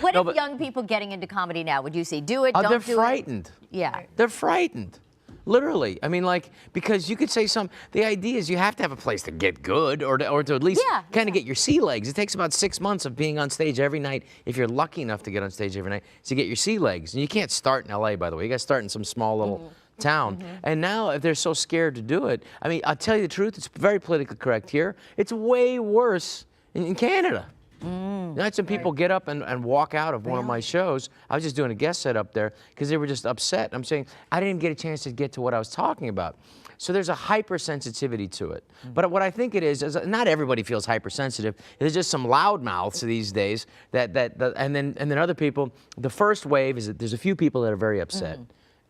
What if young people getting into comedy now, would you say, do it, Oh, don't they're do frightened. it? Yeah. They're frightened. Literally. I mean, like, because you could say the idea is you have to have a place to get good or to at least kind of get your sea legs. It takes about 6 months of being on stage every night, if you're lucky enough to get on stage every night, to get your sea legs. And you can't start in LA, by the way. You got to start in some small little town. And now, if they're so scared to do it, I mean, I'll tell you the truth, it's very politically correct here. It's way worse in Canada. I had some people get up and walk out of one of my shows. I was just doing a guest set up there because they were just upset. I'm saying I didn't even get a chance to get to what I was talking about. So there's a hypersensitivity to it. But what I think it is not everybody feels hypersensitive. There's just some loudmouths these days and then other people. The first wave is that there's a few people that are very upset.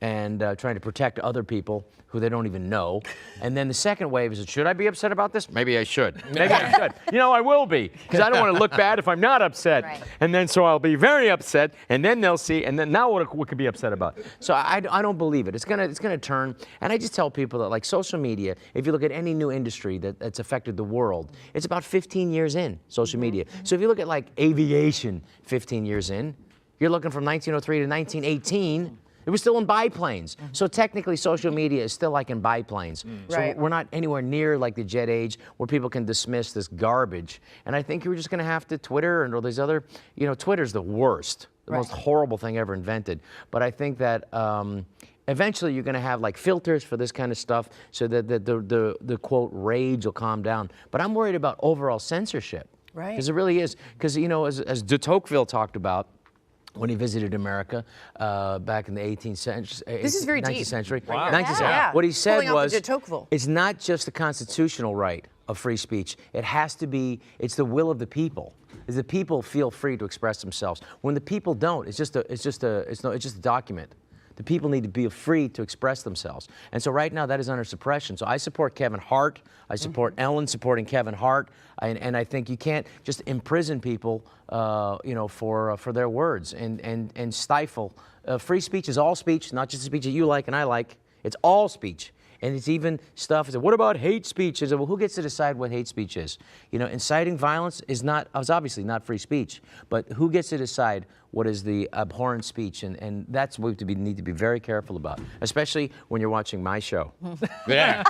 And trying to protect other people who they don't even know. And then the second wave is, should I be upset about this? Maybe I should. Maybe I should. You know, I will be, because I don't want to look bad if I'm not upset. Right. And then so I'll be very upset, and then they'll see, and then now what could be upset about? So I don't believe it. It's gonna turn, and I just tell people that, like, social media, if you look at any new industry that's affected the world, it's about 15 years in, social media. So if you look at, like, aviation 15 years in, you're looking from 1903 to 1918, it was still in biplanes. So technically, social media is still like in biplanes. So we're not anywhere near like the jet age where people can dismiss this garbage. And I think you're just going to have to Twitter and all these other, you know, Twitter's the worst, the most horrible thing ever invented. But I think that eventually you're going to have like filters for this kind of stuff so that the quote rage will calm down. But I'm worried about overall censorship. Right. Because it really is. Because, you know, as de Tocqueville talked about, when he visited America back in the 18th century. This is very 19th deep. century. Wow. 19th century. Yeah. What he said was, de Tocqueville. it's not just the constitutional right of free speech. It has to be, it's the will of the people. Is the people feel free to express themselves. When the people don't, it's just a document. The people need to be free to express themselves. And so right now that is under suppression. So I support Kevin Hart. I support Ellen supporting Kevin Hart. And I think you can't just imprison people, you know, for their words and stifle. Free speech is all speech, not just the speech that you like and I like. It's all speech. And it's even stuff, what about hate speech? Well, who gets to decide what hate speech is? You know, inciting violence is obviously not free speech, but who gets to decide what is the abhorrent speech? And that's what we need to be very careful about, especially when you're watching my show. Yeah.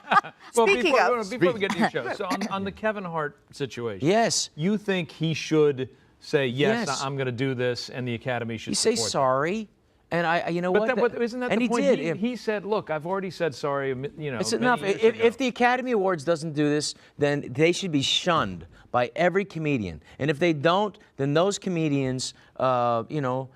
Well, before we get to your show, so on the Kevin Hart situation, yes, you think he should say, yes. I'm going to do this, and the Academy should support say sorry. And you know what? But isn't that and the point? He did. He said, "Look, I've already said sorry." You know, it's enough. If the Academy Awards doesn't do this, then they should be shunned by every comedian. And if they don't, then those comedians, you know,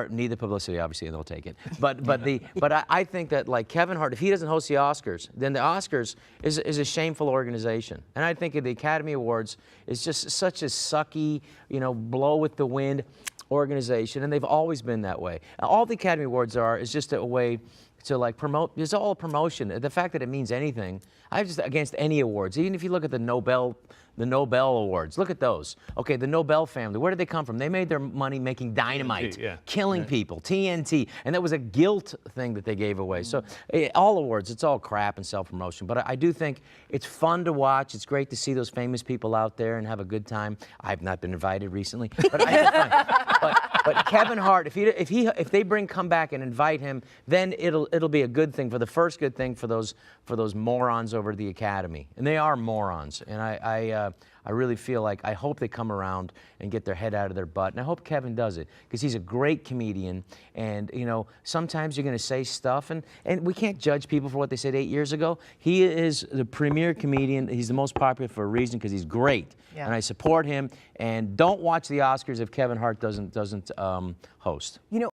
need the publicity, obviously, and they'll take it. But I think that, like, Kevin Hart, if he doesn't host the Oscars, then the Oscars is a shameful organization. And I think the Academy Awards is just such a sucky, you know, blow with the wind organization, and they've always been that way. All the Academy Awards is just a way to, like, promote. It's all a promotion. The fact that it means anything, I'm just against any awards. Even if you look at the Nobel Awards, look at those. Okay, the Nobel family, where did they come from? They made their money making dynamite, killing people, TNT, and that was a guilt thing that they gave away. So all awards, it's all crap and self-promotion. But I do think it's fun to watch. It's great to see those famous people out there and have a good time. I've not been invited recently, but I have fun. But Kevin Hart, if they come back and invite him, then it'll be a good thing, for the first good thing for those morons over at the Academy, and they are morons. And I really feel like, I hope they come around and get their head out of their butt, and I hope Kevin does it, because he's a great comedian. And, you know, sometimes you're going to say stuff, and we can't judge people for what they said 8 years ago. He is the premier comedian. He's the most popular for a reason, because he's great, and I support him. And don't watch the Oscars if Kevin Hart doesn't host. You know.